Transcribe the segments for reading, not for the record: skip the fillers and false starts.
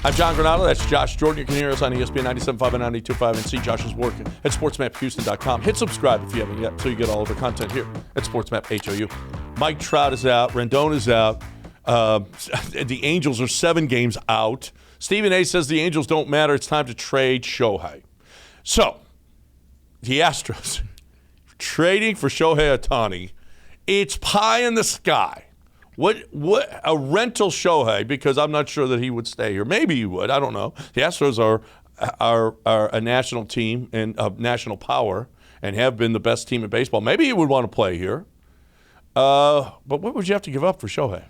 I'm John Granado. That's Josh Jordan. You can hear us on ESPN 97.5 and 92.5 and see Josh's work at sportsmaphouston.com. Hit subscribe if you haven't yet so you get all of the content here at SportsMap HOU. Mike Trout is out. Rendon is out. The Angels are 7 games out. Stephen A. says the Angels don't matter. It's time to trade Shohei. So, the Astros trading for Shohei Ohtani. It's pie in the sky. What a rental Shohei, because I'm not sure that he would stay here. Maybe he would. I don't know. The Astros are a national team and a national power and have been the best team in baseball. Maybe he would want to play here. But what would you have to give up for Shohei?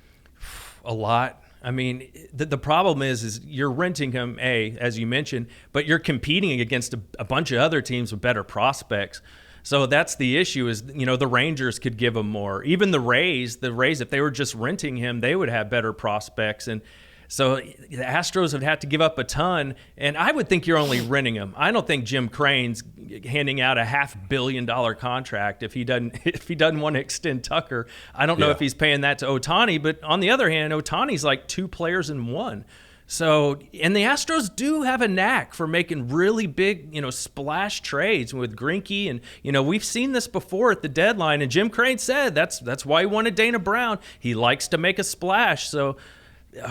A lot. I mean, the problem is you're renting him, as you mentioned, but you're competing against a bunch of other teams with better prospects. So that's the issue is, the Rangers could give him more. Even the Rays, if they were just renting him, they would have better prospects. And so the Astros would have to give up a ton. And I would think you're only renting him. I don't think Jim Crane's handing out a $500 million contract if he doesn't want to extend Tucker. I don't know if he's paying that to Ohtani. But on the other hand, Ohtani's like 2 players in one. So, and the Astros do have a knack for making really big, splash trades with Greinke. And, we've seen this before at the deadline. And Jim Crane said that's why he wanted Dana Brown. He likes to make a splash. So,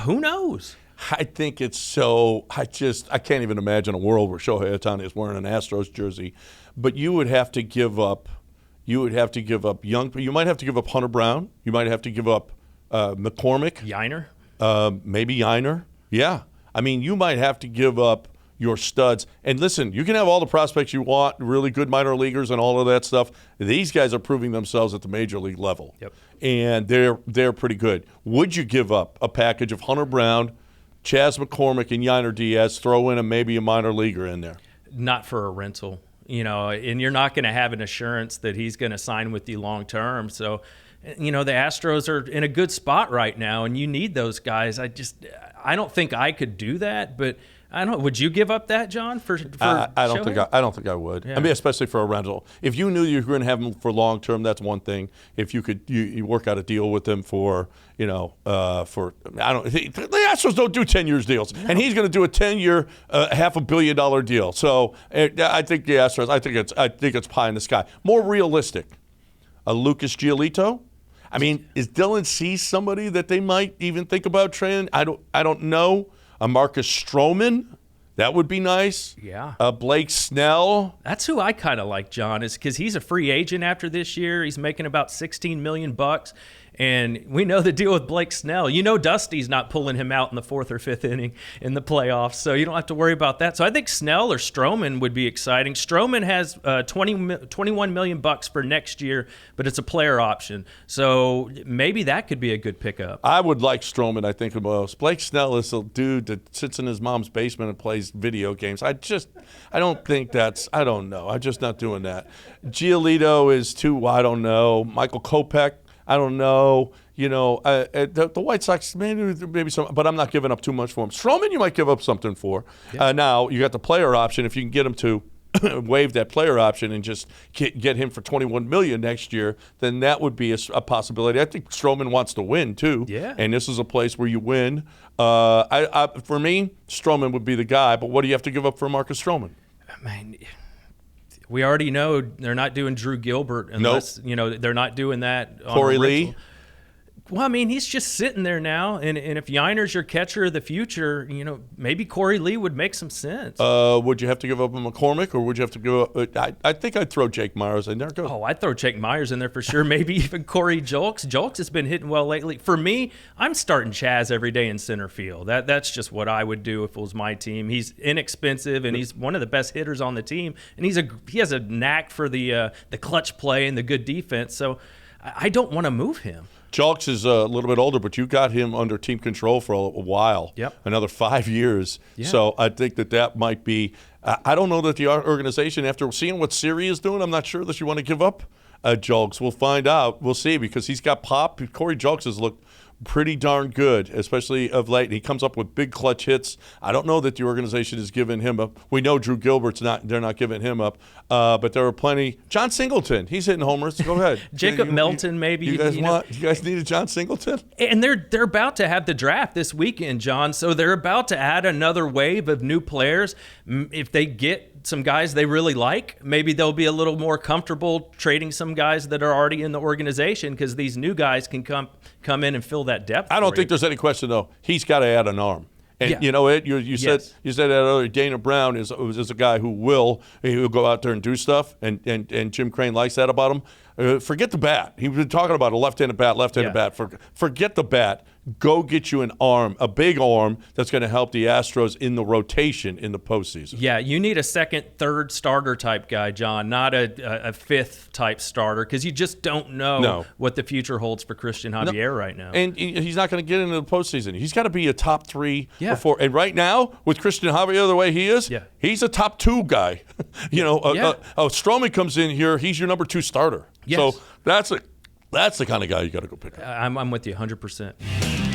who knows? I think it's so – I can't even imagine a world where Shohei Ohtani is wearing an Astros jersey. But you would have to give up – you might have to give up Hunter Brown. You might have to give up McCormick. Maybe Yiner. Yeah. I mean, you might have to give up your studs. And listen, you can have all the prospects you want, really good minor leaguers and all of that stuff. These guys are proving themselves at the major league level. Yep. And they're pretty good. Would you give up a package of Hunter Brown, Chas McCormick, and Yiner Diaz, throw in maybe a minor leaguer in there? Not for a rental, and you're not going to have an assurance that he's going to sign with you long term. So, the Astros are in a good spot right now, and you need those guys. I don't think I could do that, but I don't. Would you give up that, John? I don't think I would. Yeah. I mean, especially for a rental. If you knew you were going to have him for long term, that's one thing. If you could, you work out a deal with him for, the Astros don't do 10 years deals, and he's going to do a 10-year, $500 million deal. So I think the Astros. I think it's pie in the sky. More realistic, a Lucas Giolito. I mean, is Dylan Cease somebody that they might even think about trading? I don't know. A Marcus Stroman, that would be nice. Yeah. Blake Snell. That's who I kind of like, John, is because he's a free agent after this year. He's making about $16 million. And we know the deal with Blake Snell. Dusty's not pulling him out in the 4th or 5th inning in the playoffs, so you don't have to worry about that. So I think Snell or Stroman would be exciting. Stroman has $21 million for next year, but it's a player option. So maybe that could be a good pickup. I would like Stroman, I think, the most. Blake Snell is a dude that sits in his mom's basement and plays video games. I don't think I don't know. I'm just not doing that. Giolito is too, I don't know. Michael Kopech. I don't know. The White Sox, maybe some, but I'm not giving up too much for him. Stroman, you might give up something for. Yeah. Now, you got the player option. If you can get him to waive that player option and just get him for $21 million next year, then that would be a possibility. I think Stroman wants to win, too. Yeah. And this is a place where you win. For me, Stroman would be the guy, but what do you have to give up for Marcus Stroman? We already know they're not doing Drew Gilbert unless, they're not doing that. Corey Lee? Well, I mean, he's just sitting there now, and if Yiner's your catcher of the future, maybe Corey Lee would make some sense. Would you have to give up a McCormick, or would you have to give up I think I'd throw Jake Myers in there. Oh, I'd throw Jake Myers in there for sure. Maybe even Corey Julks. Julks has been hitting well lately. For me, I'm starting Chaz every day in center field. That's just what I would do if it was my team. He's inexpensive, and he's one of the best hitters on the team, and he has a knack for the clutch play and the good defense. So I don't want to move him. Julks is a little bit older, but you got him under team control for a while. Yep. Another 5 years. Yeah. So I think that might be I don't know that the organization, after seeing what Siri is doing, I'm not sure that you want to give up Julks. We'll find out. We'll see, because he's got pop. Corey Julks has looked pretty darn good, especially of late. He comes up with big clutch hits. I don't know that the organization has given him up. We know Drew Gilbert's they're not giving him up, but there are plenty. John Singleton, he's hitting homers. Go ahead. Jacob Melton, maybe. You guys need a John Singleton? And they're about to have the draft this weekend, John. So they're about to add another wave of new players. If they get some guys they really like, maybe they'll be a little more comfortable trading some guys that are already in the organization, because these new guys can come in and fill that depth. I don't think there's any question, though. He's got to add an arm. And you know it. You said that earlier. Dana Brown is a guy who will go out there and do stuff, and Jim Crane likes that about him. Forget the bat. He was talking about a left-handed bat. Forget the bat. Go get you an arm, a big arm that's going to help the Astros in the rotation in the postseason. Yeah, you need a second, third starter type guy, John, not a fifth type starter, because you just don't know what the future holds for Christian Javier right now. And he's not going to get into the postseason. He's got to be a top 3 Yeah. before. And right now, with Christian Javier the way he is, he's a top 2 guy. Stroman comes in here, he's your number 2 starter. Yes. So that's the kind of guy you got to go pick up. I'm with you 100%.